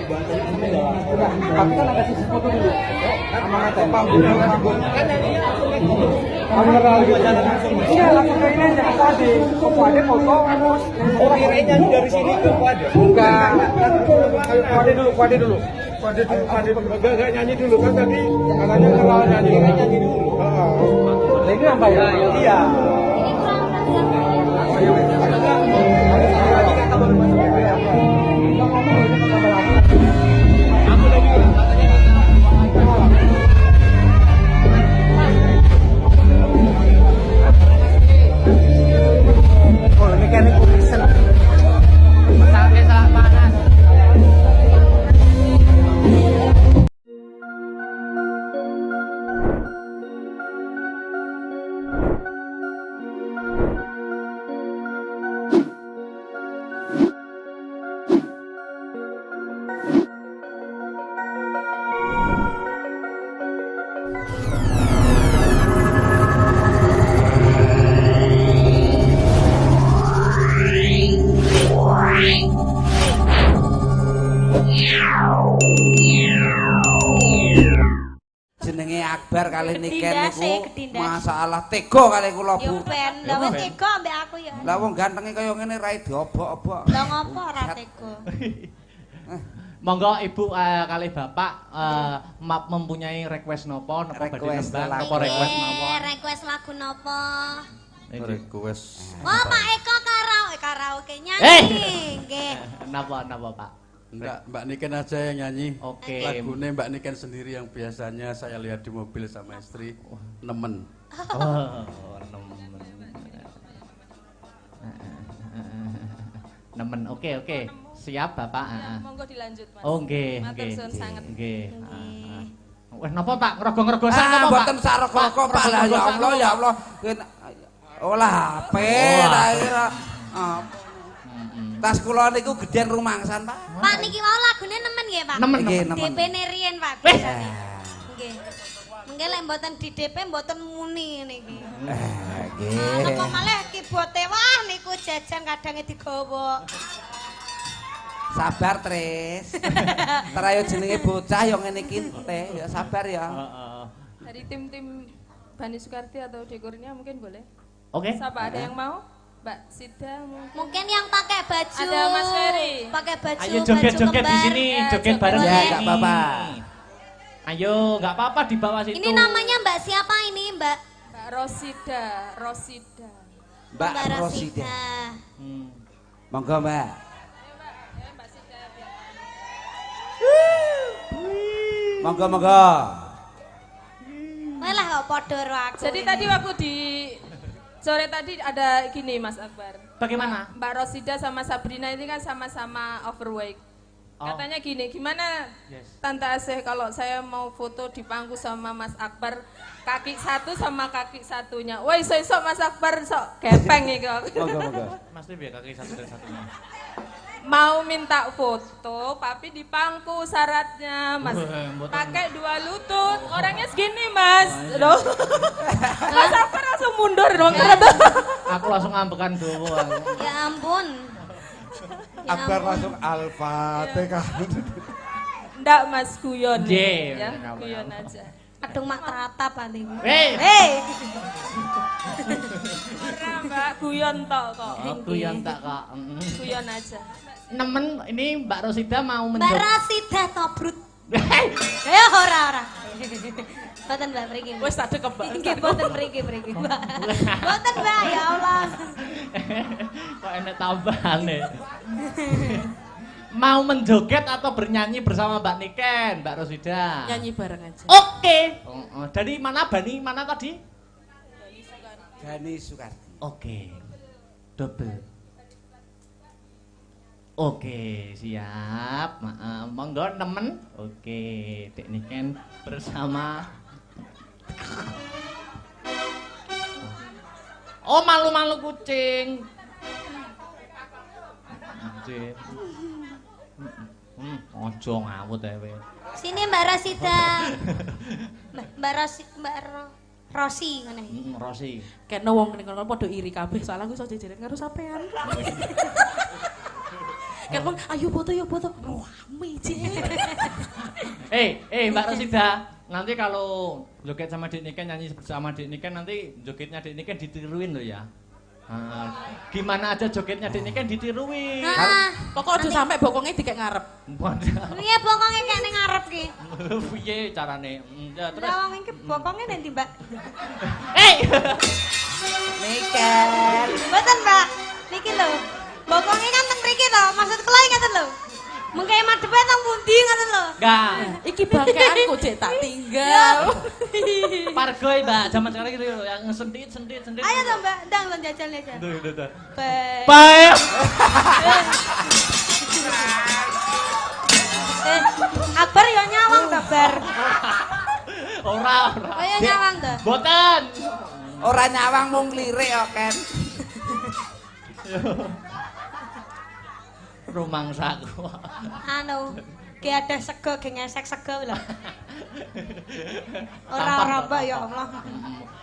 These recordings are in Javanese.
Tapi kan ada sisi foto dulu. Sama ngata panggung. Kamu langsung. Iya, langsung ke ini aja ke tadi. Kok ada foto? Oh, kirain nyanyi dari sini ke Kuade. Bukan. Kuade dulu. Enggak nyanyi dulu kan tadi katanya kenal nyanyi. Nyanyi dulu. Heeh. Ini apa ya? Iya. Jenenge Akbar kali Niken niku masalah tega kali kula Bu. Yo ben, lha wis tega ambek aku ya. Lah wong gantenge kaya ngene ra diobok-obok. Lah ngopo ora tega? Monggo Ibu kali Bapak mempunyai request nopo badhe nembang apa request nopo? Request lagu nopo? Request. Oh, Pak Eko karaoke nyanyi. Nggih. Napa Pak? Enggak, Mbak Niken aja yang nyanyi. Oke. Lagunya Mbak Niken sendiri yang biasanya saya lihat di mobil sama istri, nemen. Oh, nemen. Oke. Siap Bapak. Monggo dilanjut Mas. Oh, nggih. Matur suwun sanget. Nggih. Wes napa Pak? Ngrego-ngrego sak napa Pak? Mboten sarok-roko Pak. Lah ya Allah. Olah HP ta kira. Tas kula niku gedhen rumangsan, Pak. Pak niki wau lagune nemen nggih, Pak. Nemen. DP-ne riyen, Pak. Nggih. Mengke lek mboten di DP mboten muni niki. Nggih. Kok malah kibote wah niku jajan kadange digawa. Sabar, Tris. Terayo jenenge bocah yo ngene iki teh, ya sabar ya. Dari tim Bani Sukarti atau dekornya mungkin boleh. Oke. Siapa ada yang mau? Mbak Sida mungkin yang pakai baju. Ada Mas Ferry. Pakai baju. Ayo joget-joget di sini, joget bareng ya, enggak apa-apa. Ayo, enggak apa-apa di bawah situ. Ini namanya Mbak siapa ini, Mbak? Mbak Rosida. Mbak Rosida. Monggo, Mbak. Ya, Mbak Sida biar. Monggo. Malah kok padha karo aku. Jadi tadi waktu di sore tadi ada gini Mas Akbar. Bagaimana? Mbak Rosida sama Sabrina ini kan sama-sama overweight. Katanya gini, gimana Tante Asih kalau saya mau foto di pangku sama Mas Akbar kaki satu sama kaki satunya. Woi, sok Mas Akbar sok gepeng iki kok. Monggo. Mas Tibi kaki satu dan satunya. Mau minta foto, tapi di pangku syaratnya Mas. Pakai 2 lutut, orangnya segini Mas. Loh. Mas Akbar langsung mundur dong. Aku langsung ngambekan dulu. Ya ampun. Akbar langsung Al-Fatihah. Ndak Mas guyon. Ya, guyon aja. Aduh mak teratap paling. Hei. Mbak guyon tok kok. Guyon tak kok. Guyon aja. Nemen ini Mbak Rosida mau Mbak mencoba. Rosida tobrut. Ora. Boten Mbak mriki. Wis tak dekep Mbak. Nggih boten mriki Mbak. Boten Mbak ya Allah. Kok enek tambahane. Mau menjoget atau bernyanyi bersama Mbak Niken, Mbak Rosida? Nyanyi bareng aja. Oke. Dari mana Bani? Mana tadi? Bani Sukarti. Oke. Double. Oke, siap. Monggo nemen. Oke, Dek Niken bersama. Oh, malu-malu kucing. Kucing. Ojo ngawut ae. Sini Mbak Rosida. Mbak Rosi ngene. Rosi. Kene wong ning kono padha iri kabeh soalnya aku iso jejeren karo sampean. Kan ayo foto rame Cek. Mbak Rosida, nanti kalau joget sama Dik Niken, nyanyi bersama Dik Niken, nanti jogetnya Dik Niken ditiruin loh ya. Gimana aja jogetnya Dik Niken ditiruin. Pokoknya aja sampai bokongnya dikek ngarep. Iya bokongnya kayak ning ngarep ki. Piye carane? Ya terus. Lah wong iki bokongnya nanti Mbak. Niken. Mboten Mbak. Niki lho. Bokongnya kan teng mriki to, maksud kula ngoten lho. Mengke madepe teng pundi ngoten lho. Enggak. Iki bangkeanku Cek tak tinggal. Pargoy Mbak, zaman sekarang gitu yang sentit. Ayo to Mbak, ndang lho jajal aja. Duh. Baik. Baik. Akbar yo nyawang to, Bar. Ora. Ayo nyawang to. Boten. Ora nyawang mung lirik kok, Ken. Rumangsaku. Anu, ki ada sego, ki ngesek sego lho. Ora Mbak ya Allah.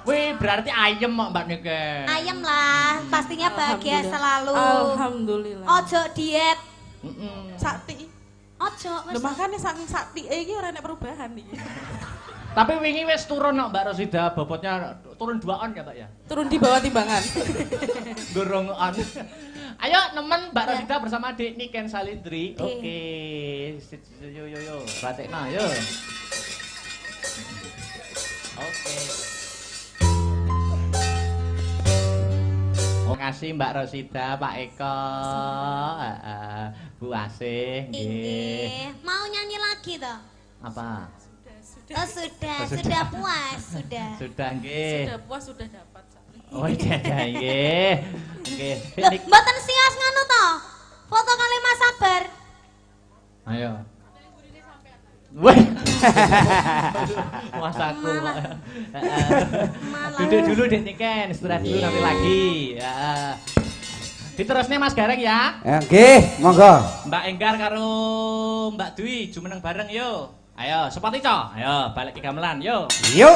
Wih, berarti ayem kok Mbak Niken. Ayem lah, pastinya bahagia selalu. Alhamdulillah. Ojo diet. Sakti. Ojo Lho makane saking sakti iki ora enek perubahan iki. Tapi wingi wis turun kok Mbak Rosida, bobotnya turun 2 on ya Mbak ya? Turun di bawah timbangan. Durung on. Ayo nemen Mbak Rosida bersama Dik Niken Salindri. Oke. Yo. Ratekno yo. Oke. Terima kasih Mbak Rosida, Pak Eko, Bu Asih, nggih. Mau nyanyi lagi toh? Apa? Oh sudah puas, sudah. Sudah nggih. Sudah puas sudah dapat. Oh iya nggih. Nggih. Loh, mboten sias ngono toh? Foto kali Mas Sabar. Ayo. Wih. Mas aku. Duduk dulu Dik Niken, istirahat dulu nanti lagi. Diterusne Mas Gareng ya. Nggih, monggo. Mbak Enggar karo Mbak Dwi jumeneng bareng yo. Ayo, sepati co. Ayo, balik ke gamelan yo. Yuk.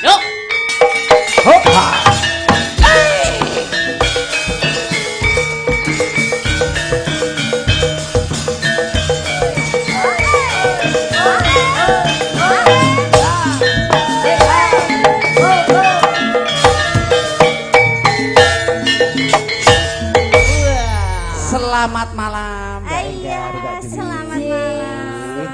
Yuk. Hop. Selamat malam. Selamat malam.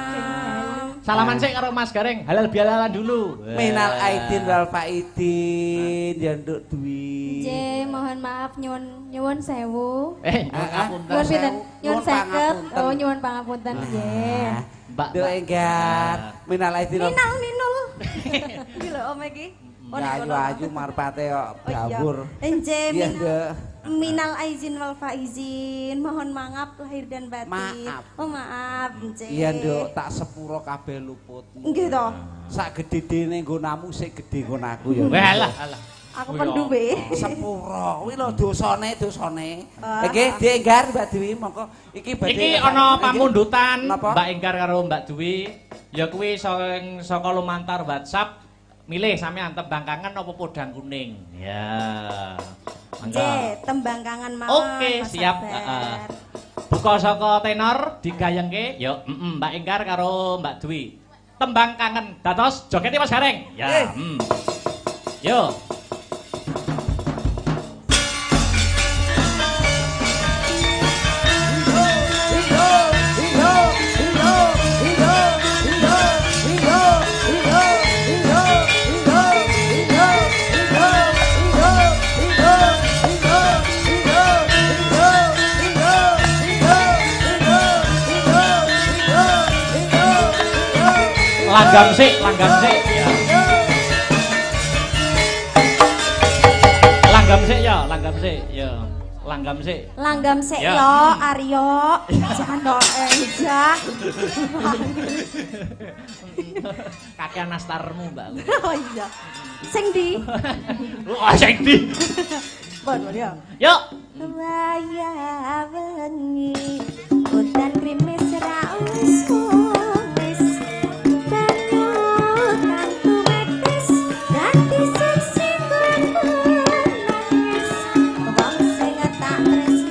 Salaman sik karo Mas Gareng, halal bialalan dulu. Minal aidin wal faidin ya Nduk Dwi. Nggih, mohon maaf nyuwun sewu. Ngapunten. Nyuwun pinten? Nyuwun 50. pangapunten. Oh, nyuwun pangapunten nggih. Mbak Nduk Enggar, minal aidin wal Minul. Iki lho Om iki. ayu marpate kok gawur. Enje Iya, Nduk. minal aizin wal faizin, mohon maaf lahir dan batin. Maaf. Oh maaf, Nce. Iya, Nduk, tak sepuro kabeh luput. Nggih to. Sak gedhe-gedhene nggonamu sik gedhe nggon aku ya. Walah, alah. Aku kan duwe. Sepuro. Kuwi lho dosane. Nggih, Dik Enggar, Mbak Dwi, monggo iki badhe. Iki ana pamundutan Napa? Mbak Enggar karo Mbak Dwi. Ya kuwi saka lumantar WhatsApp. Milih sampean tembang kangen apa podang kuning. Ya. Nggih, tembang kangen mawon. Oke, Mas siap. Sabar. Buka saka tenor digayengke. Ya, Mbak Enggar karo Mbak Dwi. Tembang kangen. Dados jogete Mas Gareng. Ya. Yo. Langgam sik. Ya. Langgam sik. Langgam sik Ya. yo, Aryo. Jangan dong Enja. Kakean nastarmu, Mbak. Oh iya. Sing di. Wah, sing ndi? Bon, ya. Yuk. Waya wengi hutan krimis raus kumis banyu kantu metis ganti sing singgon nangis wong sing tak tresno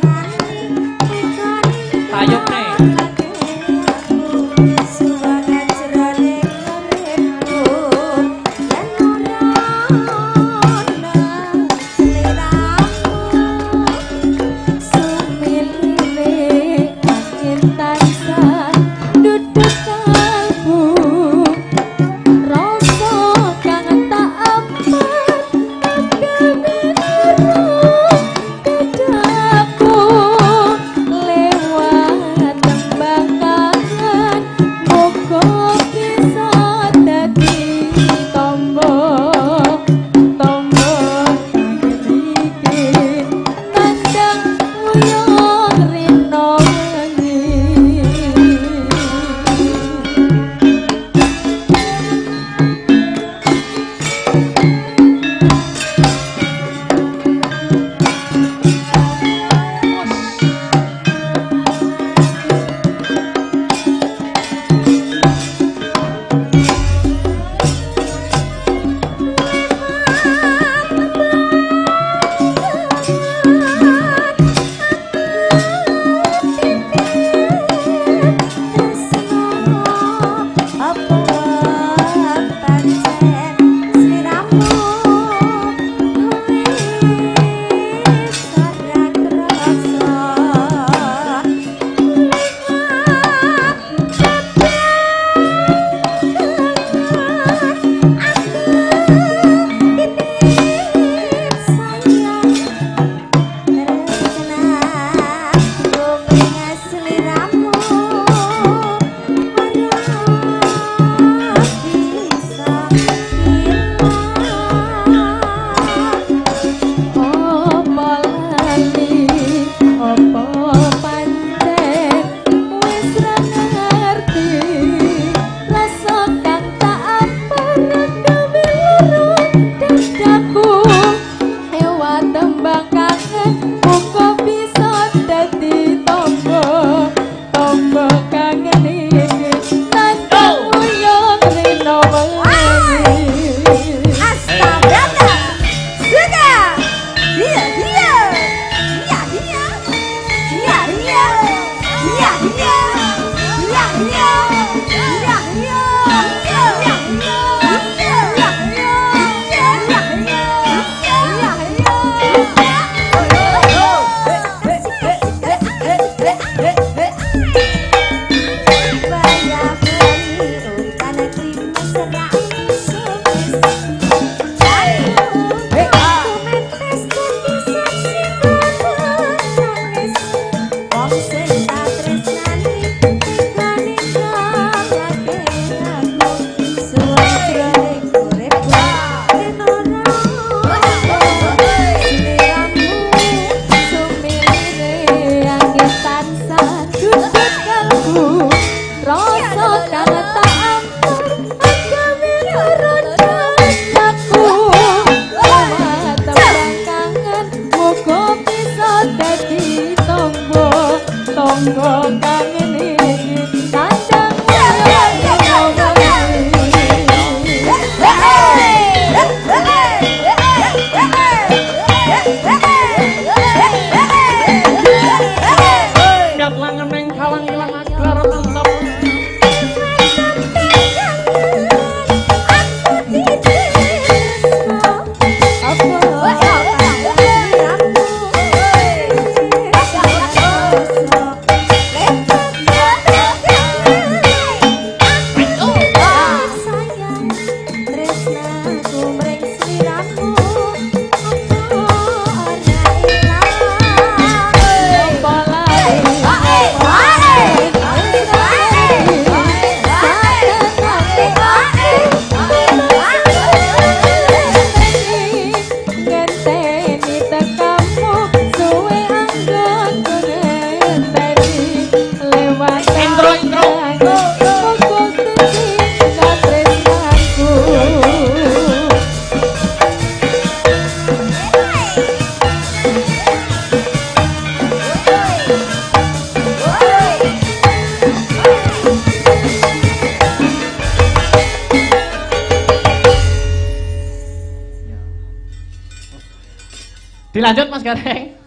Dilanjut Mas Gareng.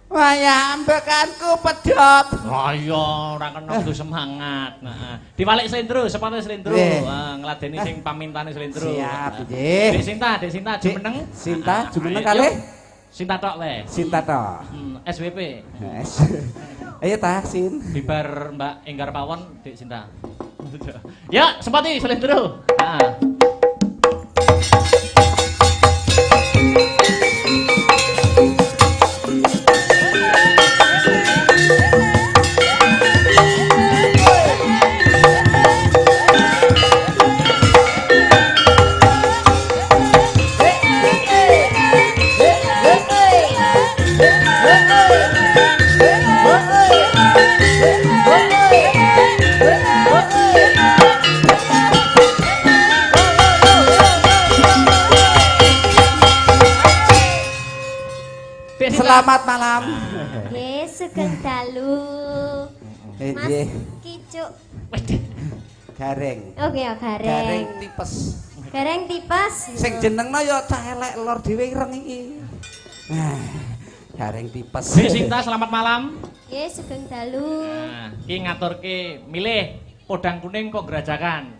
Wayah ambekanku pedhot. Oh iya, ora kena kudu semangat. Heeh. Diwalik slendro, sepatu slendro. Ngladeni sing pamintane slendro. Siap, nggih. Dek Sinta jumeneng. Sinta jumeneng kalih. Sinta tok le. Sinta tok. SWP. Ayo ta, Sin. Bibar Mbak Enggar Pawon, Dek Sinta. Ya, sepati slendro. Heeh. Selamat malam. Nggih, sugeng dalu. Mas Kicuk. Gareng. Oke, ya gareng. Gareng tipes. Gareng tipes. Sing jenengno ya cah elek lor dhewe ireng iki. Gareng tipes. Dek Sinta selamat malam. Nggih, sugeng dalu. Nah, iki ngaturke milih podang kuning kok gerajakan.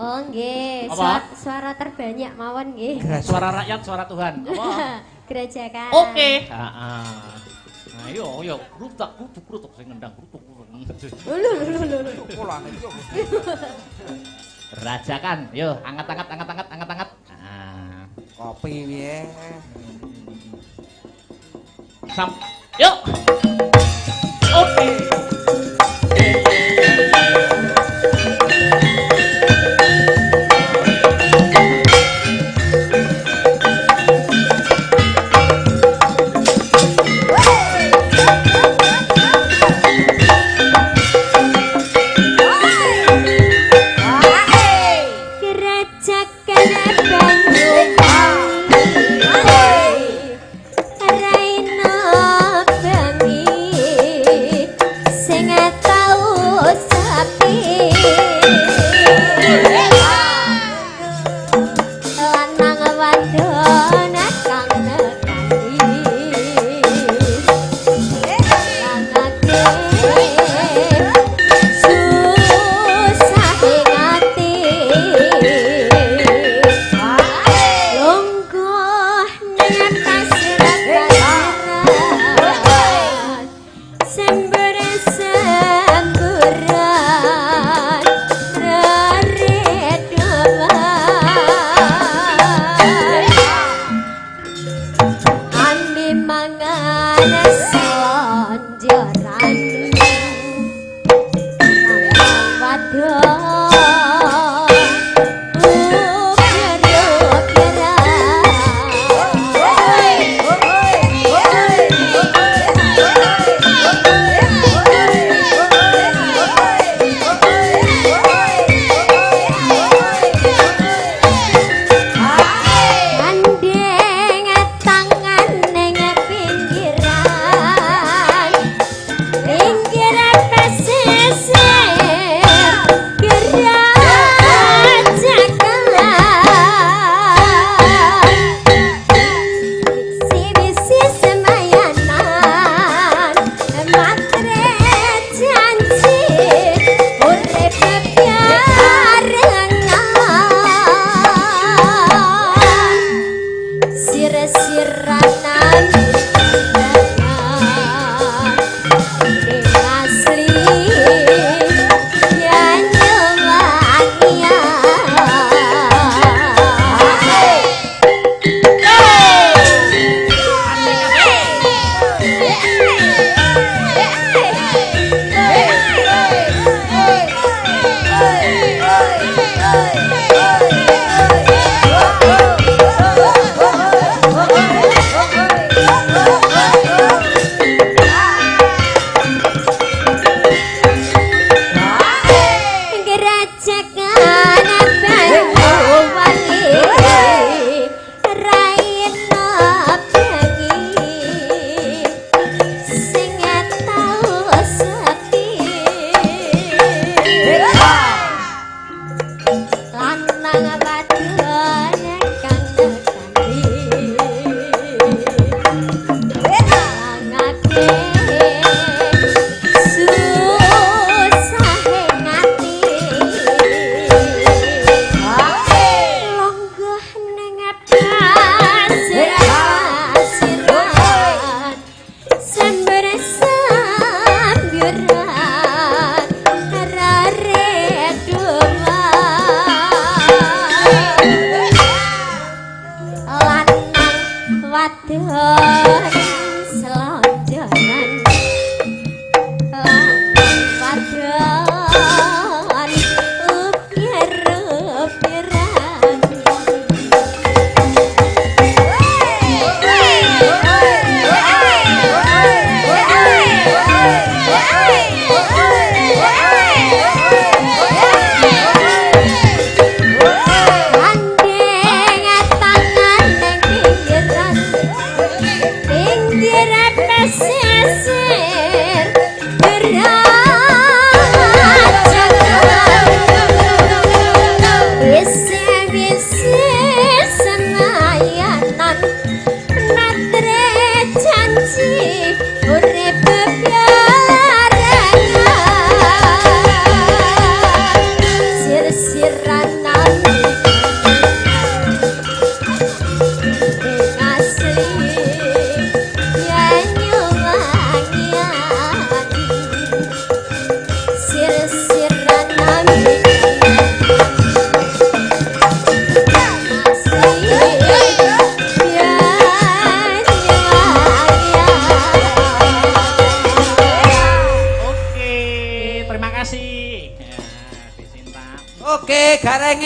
Oh nggih, suara terbanyak mawon nggih. Suara rakyat, suara Tuhan. Apa? Gerajakan. Oke. Heeh. Nah, yo rutak krutuk sing ngendang krutuk. Lho. Polane iki. Rajakan. Yo, anget-anget. Nah, kopi piye? Yuk. Oke.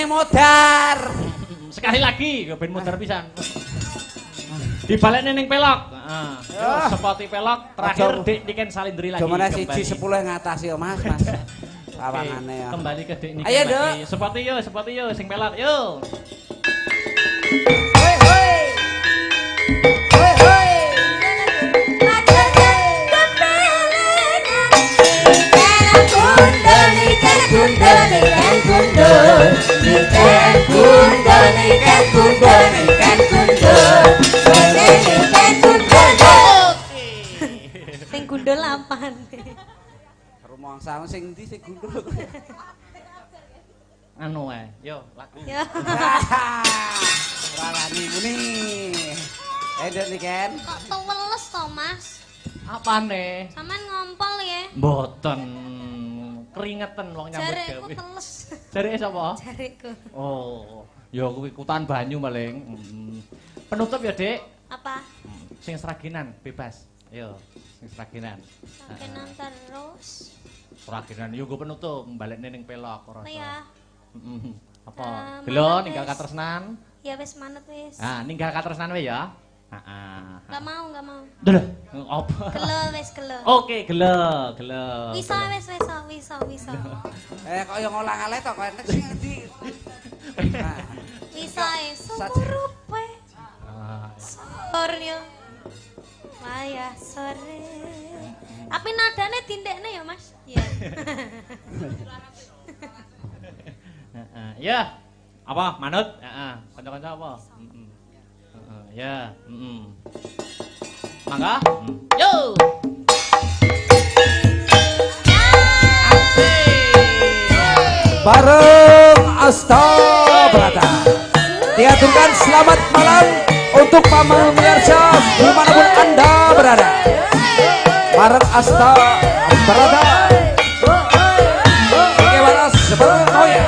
modar. Sekali lagi, ben modar pisan. Dibalekne ning pelok. Heeh. Yo sepoti pelok terakhir Dik Niken Salindri lagi. Gimana siji 10 yang ngatasi yo Mas. Pawangane ya. Kembali ke Dik Niken. Ayo, lagi. Sepoti yo sing pelok yo. Hoi hoi. Hoi hoi. Sing gundul apaan? Rumong sang sing ndi sing gundul. Anu wae, yo lagu. Ya. Rarani muni. Dek Niken. Kok tuweles to, Mas? Apane? Sampean ngompol ya. Mboten. Keringetan wong nyambut Jareku gawe. teles. Jareke sapa? Jareku. Oh, ya kuwi kutan banyu paling. Penutup ya, Dik. Apa? Sing seraginan bebas. Yo, sing seraginan. Sampeyan terus. Seraginan yo nggo penutup balekne ning pelok ora. Oh ya. Apa? Manut Gelo wis. ninggal katresnan. Ya wis manut wis. Ah, ninggal katresnan wae ya. Heeh. Enggak mau. Lho, apa? Gelo wis gelo. Oke, gelo. Wisa wis wisa. Kok yo ngolang-aleh to kok enek sing ndi. Wisa surupe. Sore. Waya sore. Tapi nadane tindekne ya, Mas. Iya. Heeh. Ya. Apa? Manut? Heeh. Kanca-kanca apa? Ya. Mangga? Yo. Bareng Asta Brata. Diaturkan selamat malam untuk pemirsa dimanapun Anda berada. Bareng Asta Brata. Bagaimana seperti Toya?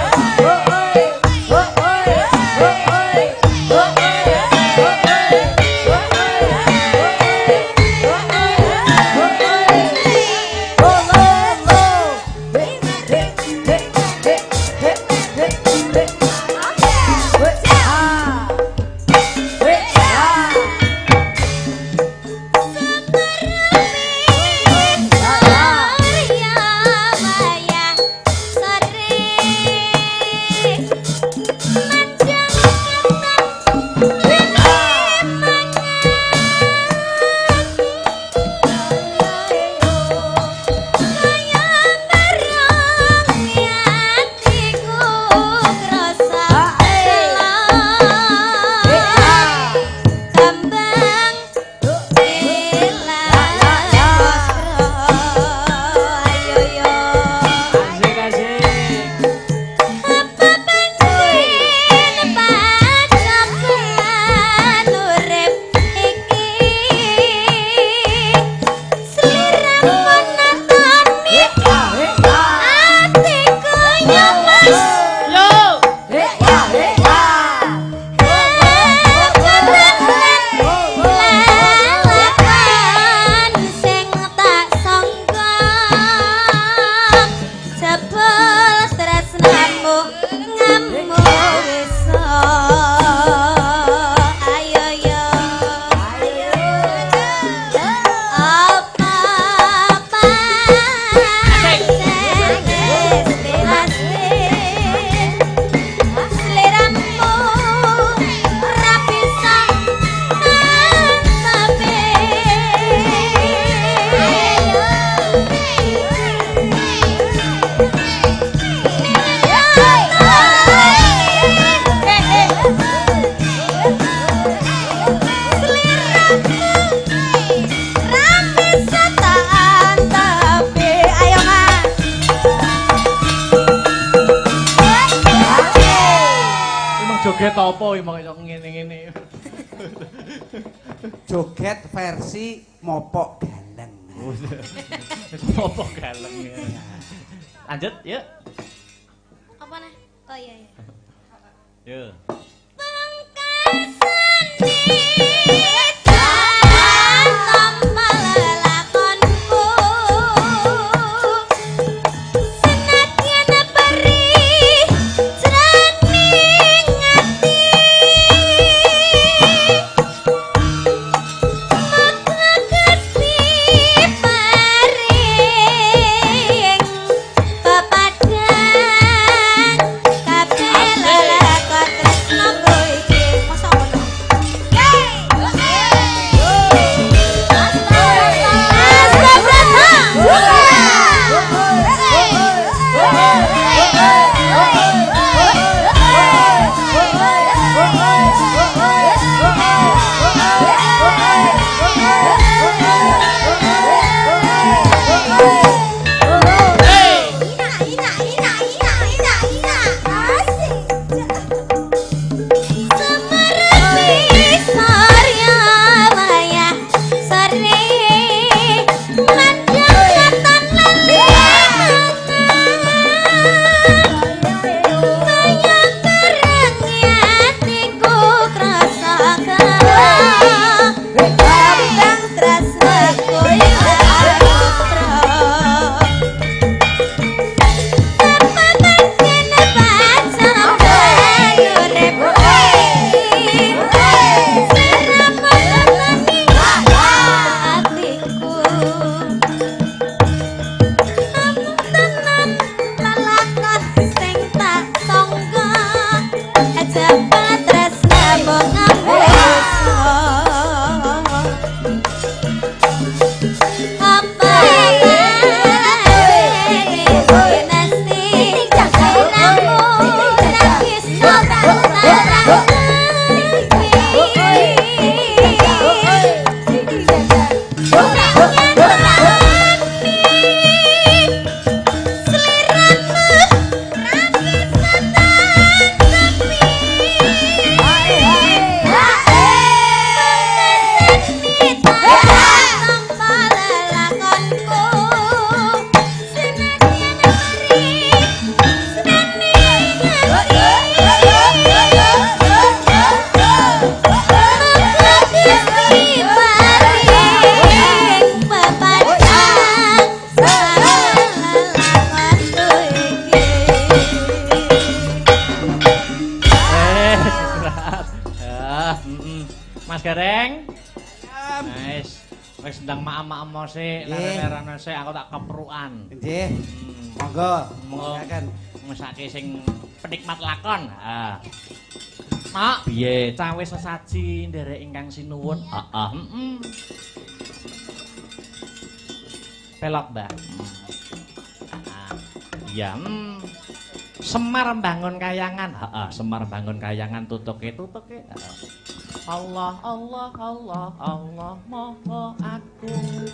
joget apa iki ngene-ngene. Joget versi mopok galeng. Mopok galeng. Lanjut, yuk. Apa nih? Oh iya iya. Yuk. Mas Gareng. Nice. Wis ndang maem-maem sik, leren-leren sik aku tak keprukan. Nggih. Monggo. Monggo. Mesake sing penikmat lakon. Ha. Mak, piye? Cawe sesaji nderek ingkang sinuwun. Heeh, Pelok, Mbak. Iya, Semar bangun kayangan. Heeh, Semar bangun kayangan tutuke. Allah, Allah, Allah, Allah Maha Agung.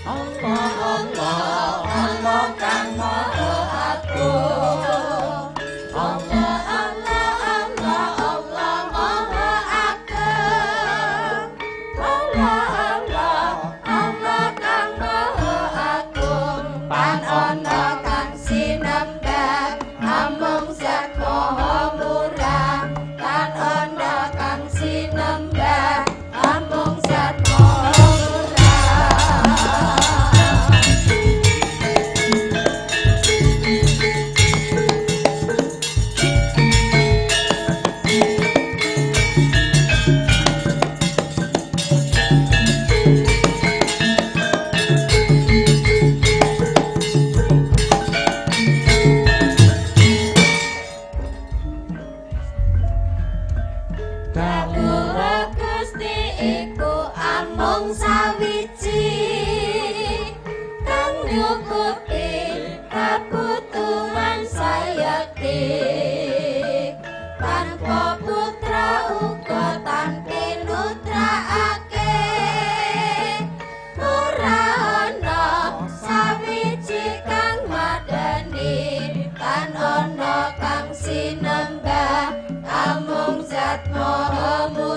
Allah, Allah, Allah Kang Maha Agung. Allah, Allah, Allah, Allah Maha Agung. Allah, Allah, Allah Kang Maha Agung. Pan ana kang sinembah, amung Zat Maha Murah. Pan ana kang sinembah, amung Zat Maha sinembah amung Zat Maha Murah.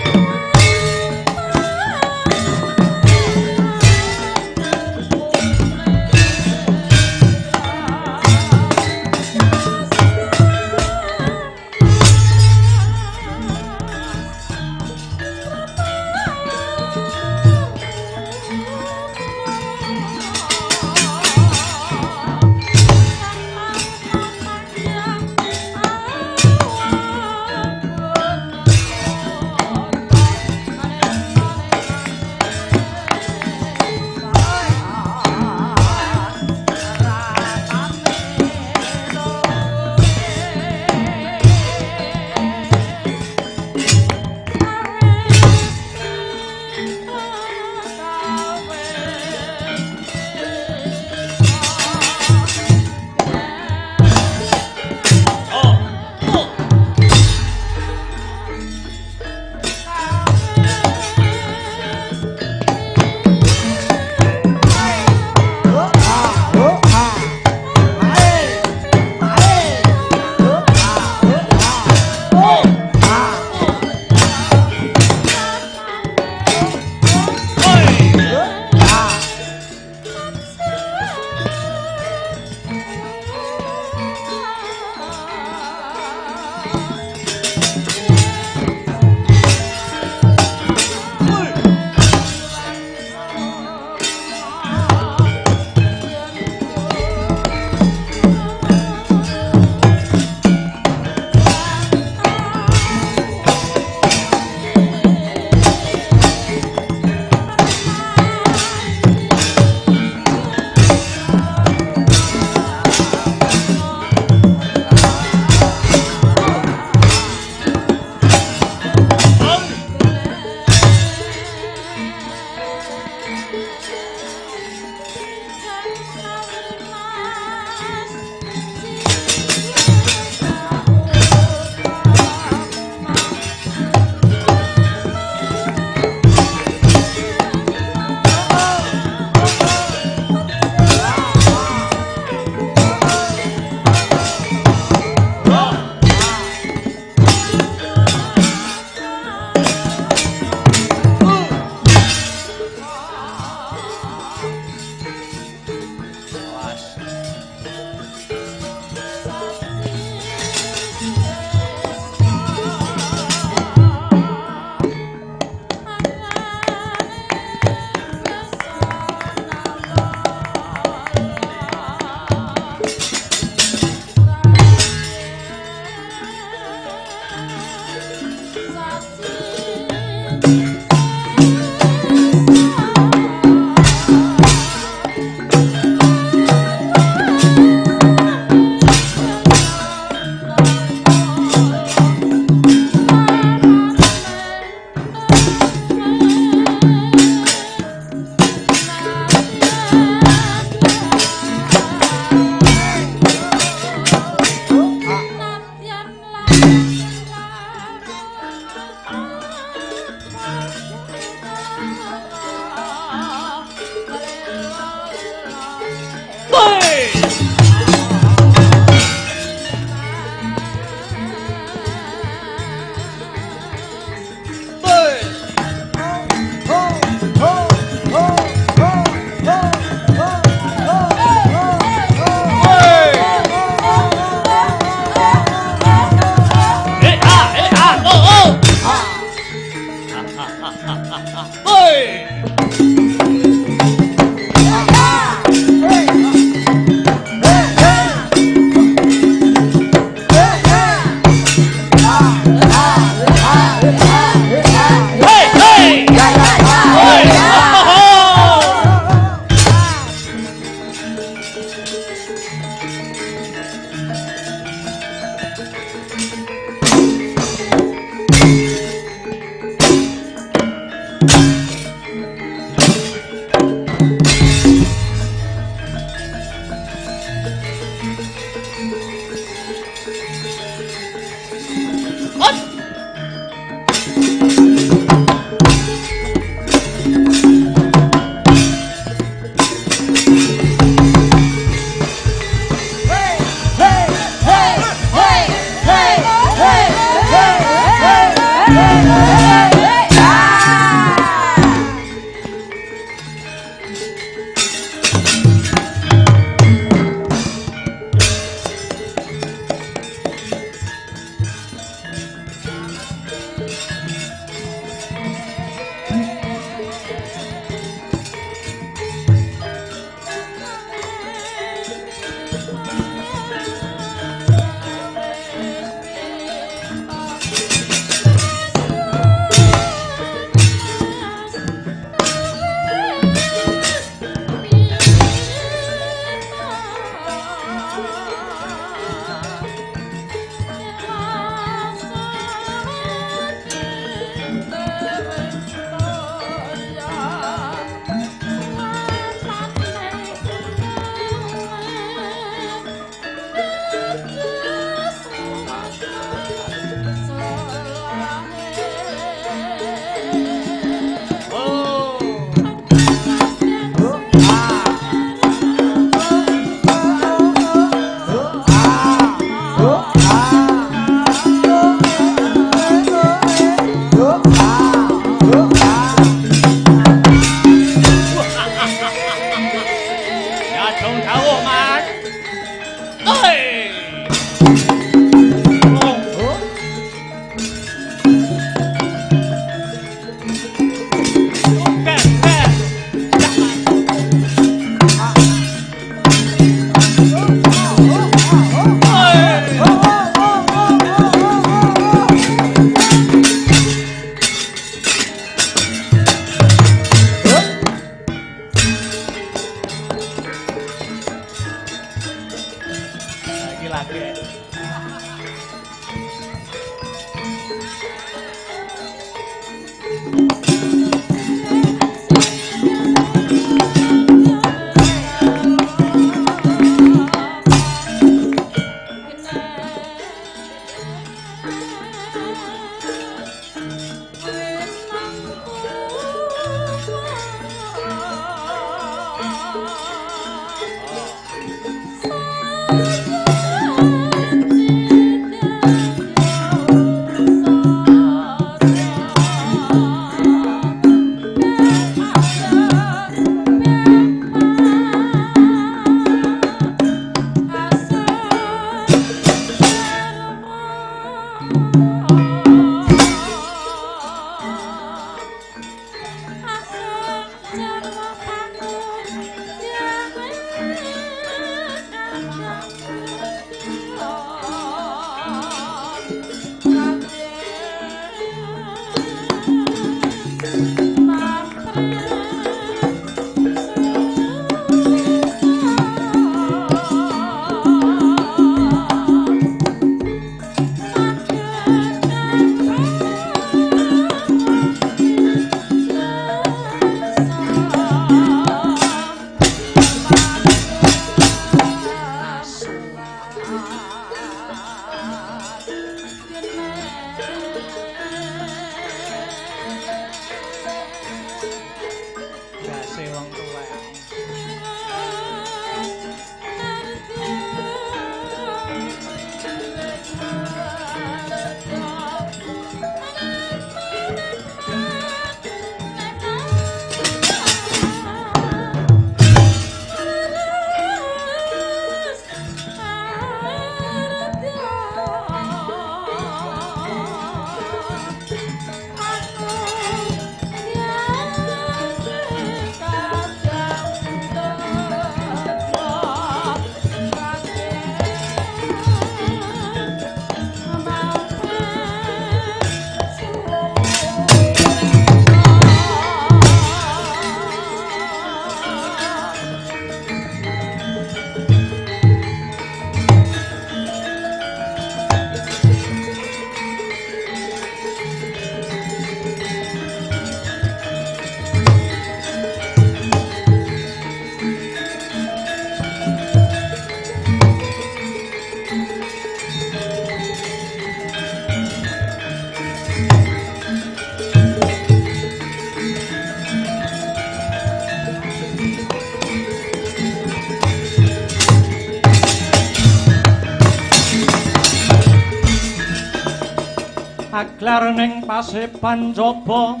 aglar ning paseban jaba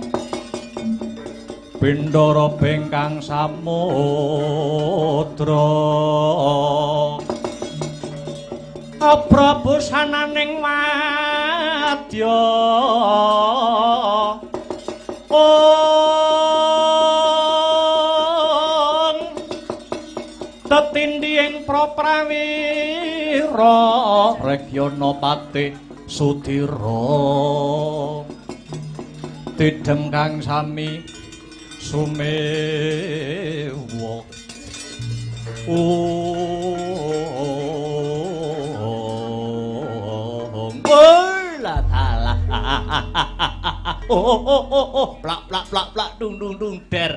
Bendara bengkang samudra Prabu sananing wadya Tetinding proprawira Regyana Patih Sudira Tidem kang sami sumewa la tala plak plak plak plak dung dung dung der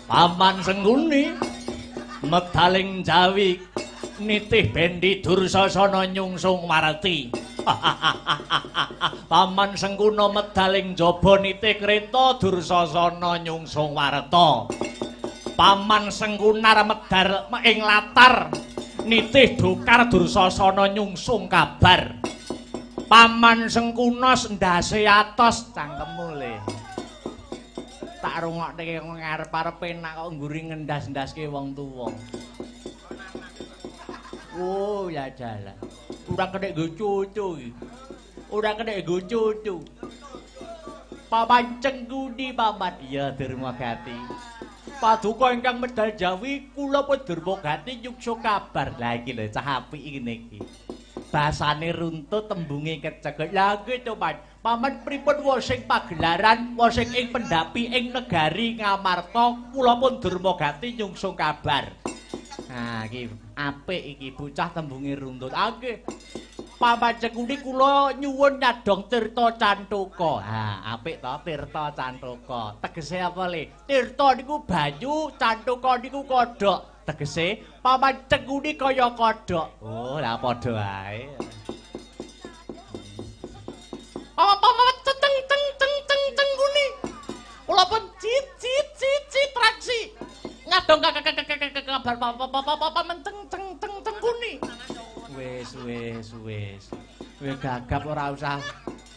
Paman Sengguni medhaling Jawi nitih bendi Dursasana nyungsung Warti Paman Sengguna medhaling jaba nitih kreta Dursasana nyungsung Warta Paman Senggunar medhar ing latar nitih Dokar Dursasana nyungsung kabar Paman Sengkuna ndase atos cangkemmu le tak rungokne ngarep-arepe nak kok ngguri ngendas-endaske wong tuwa. Oh, ya dalah. Ora kena nggo cucu iki. Ora kena nggo cucu. Paman Sengguni paman ya Durmagati. Paduka ingkang medal Jawi kula pun Durmagati nyuksa kabar. Lah iki lho cah apik ngene iki. Basane runtut tembunge kecekel. Lah nggih to, Paman pripun wosing pagelaran, wosing ing pendapi ing negari Ngamarta, kula pun Durmagati nyungsung kabar. Nah, iki apik iki bocah tembunge runtut. Nggih. Paman Sengguni kula nyuwun nyadong tirta cantuka. Ha, apik to tirta cantuka. Tegese apa le? Tirta niku banyu, cantuka niku kodhok. Tegese Paman Sengguni kaya kodhok. Oh, lah padha wae. Paman Sengguni. Kula pun cit traksi. Ngadong kabar Paman Sengguni. Wis. Kowe gagap ora usah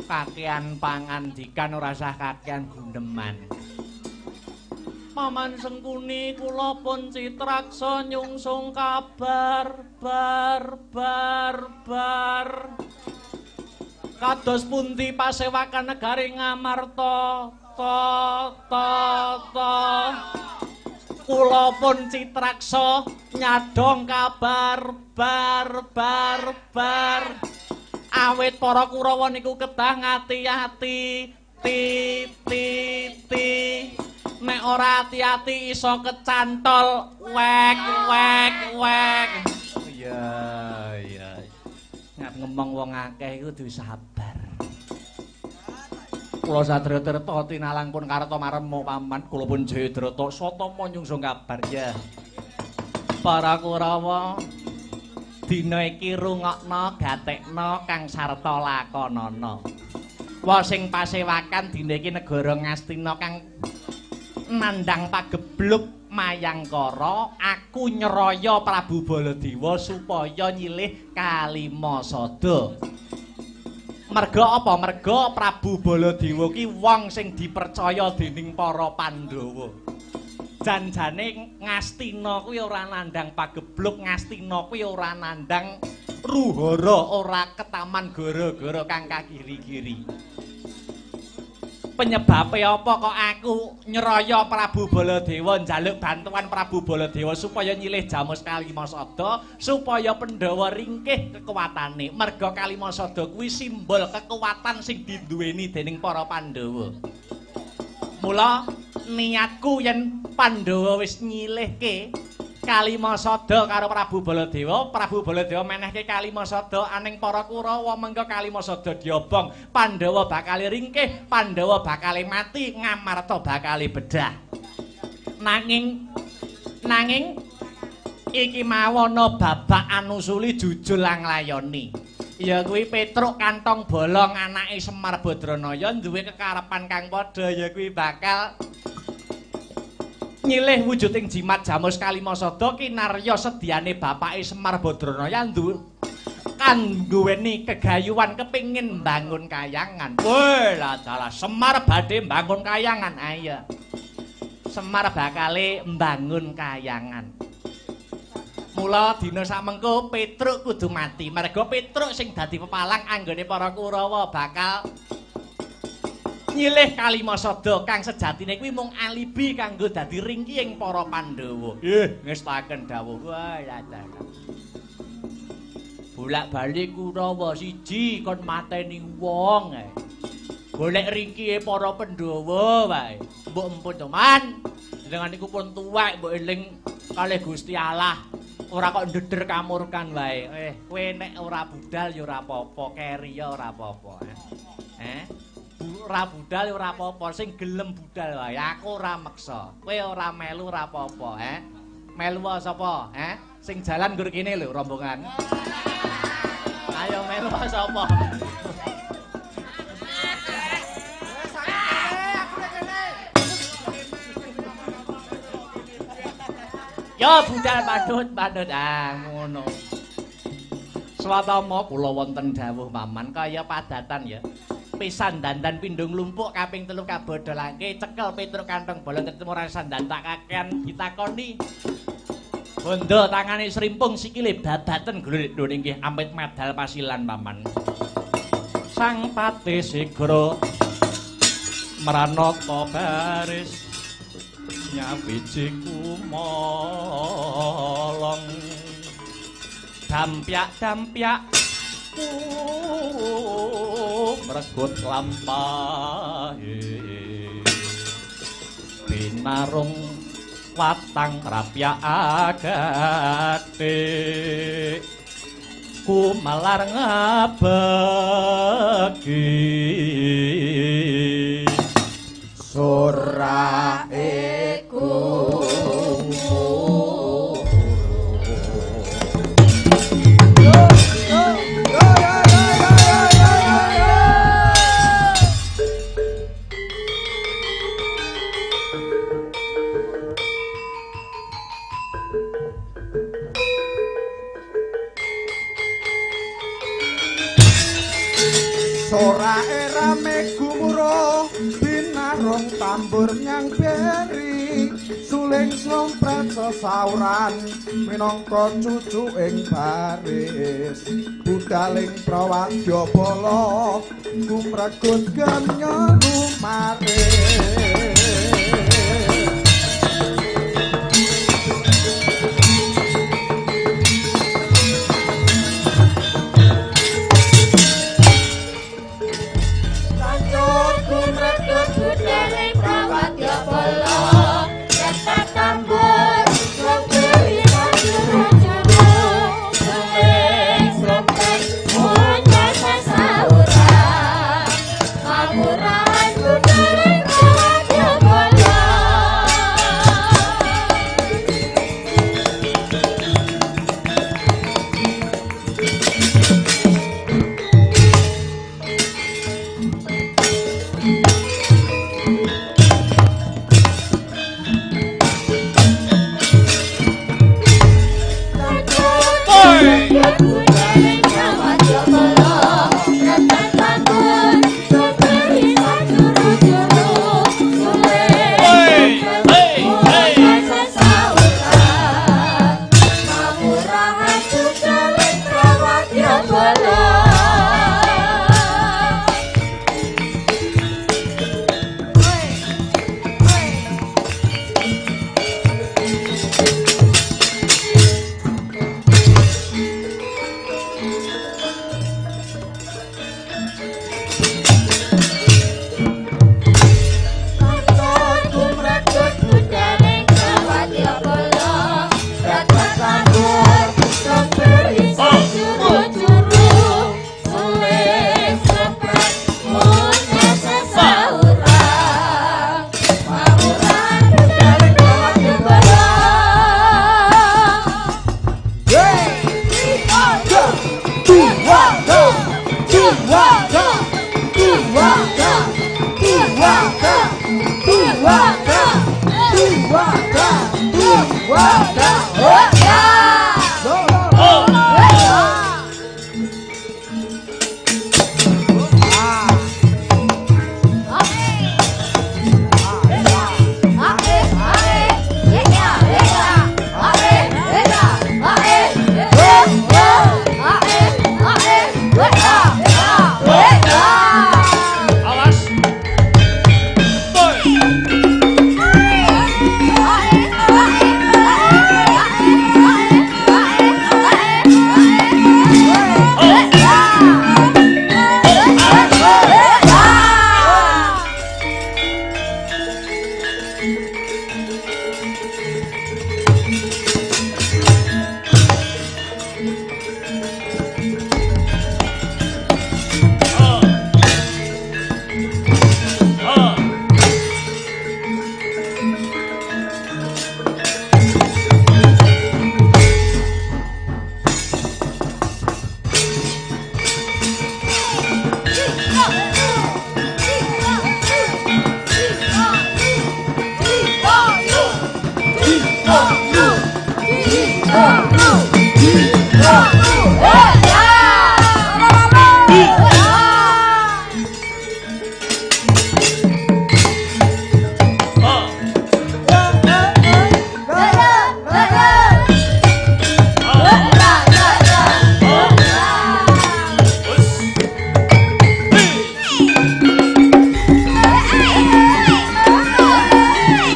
kakean pangandikan, ora usah kakean gundeman. Paman Sengguni kula pun citraksa nyungsung kabar bar. Kados pundi pasewakan negari Ngamarta kula pun citraksa nyadong kabar bar awit para Kurawa niku kedah ngati-ati nek ora ati-ati iso kecantol wek iya ngat ngomong wong akeh iku duwe sabar. Kula Satria Tirta tinalang pun karta maremo paman kula pun Jayadrata satama nyungsung kabar ya. Para Kurawa dina iki rungokna gatekna kang sarta lakonana. Wa sing pasewakan dina iki negara Ngastina kang nandhang pagebluk Mayangkara, aku nyeraya Prabu Baladewa supaya nyilih Kalimasada. Merga apa? Merga Prabu Baladewa ki wong sing dipercaya dening para Pandhawa. Janjane Ngastina kuwi ora nandhang pagebluk, Ngastina kuwi ora nandhang ruhara, ora ketaman gara-gara kang kagiri-giri. Penyebabe apa kok aku nyeraya Prabu Baladewa njaluk bantuan Prabu Baladewa supaya nyilih Jamus Kalimasada supaya Pandhawa ringkih kekuatane. Merga Kalimasada kuwi simbol kekuatan sing diduweni dening para Pandhawa. Mula niatku yen Pandhawa wis nyilihke Kalimasada karo Prabu Baladewa menehke Kalimasada aning para Kurawa mengko Kalimasada diobong, Pandhawa bakal ringkih, Pandhawa bakal mati, Ngamarta bakal bedah. Nanging iki mawana babak anusuli jujul lang layoni. Ya kuwi Petruk Kantong Bolong anake Semar Badranaya duwe kekarepan kang padha, ya kuwi bakal nyilih wujuding jimat Jamus Kalimasada kinarya sedyane bapake Semar Badranaya kan duweni kegayuan kepingin bangun kayangan. Woi lah dalah Semar badhe bangun kayangan. Ayo. Semar bakale mbangun kayangan. Mula dina samengko Petruk kudu mati. Merga Petruk sing dadi pepalang anggone para Kurawa bakal nyilih Kalimasada kang sejatine kuwi mung alibi kanggo dadi ringkihing para Pandhawa. Ngestaken dawuh. Wah, ya dalah. Bolak-balik Kurawa siji kon mateni wong ae. Golek ringkihe para Pandhawa wae. Mbok empun to, Man. Dengan iku pun tuwek mbok eling kalih Gusti Allah. Ora kok ndeder kamurkan wae. Kowe nek ora budal ya ora apa-apa, keri ya ora apa-apa. Ora budal ya ora apa-apa, sing gelem budal wae. Aku ora meksa. Kowe ora melu ora apa-apa, Melu sapa? Sing jalan nggur kene lho rombongan. Ayo melu sapa? Yo budal padut ngono. Swatama kula wonten dawuh Paman kaya padatan ya. Pisan dandan pindung lumpuk kaping 3 kabodholake cekel Petruk kantong bolong ketemu sandan tak kakean ditakoni. Bondo tangane srimpung sikile babaten gluduk nggih ampit medal pasilan Paman. Sang pati sigra maranata baris nyabiji kumolong dampyak mregut lampahe binarung watang rapyakake kumalar ngabagi suraeku sorae rame gumuruh binarung tambur nyang beri suling slompret sesauran minangka cucu ing baris budaling prawadya bala kumregut ganya lumaris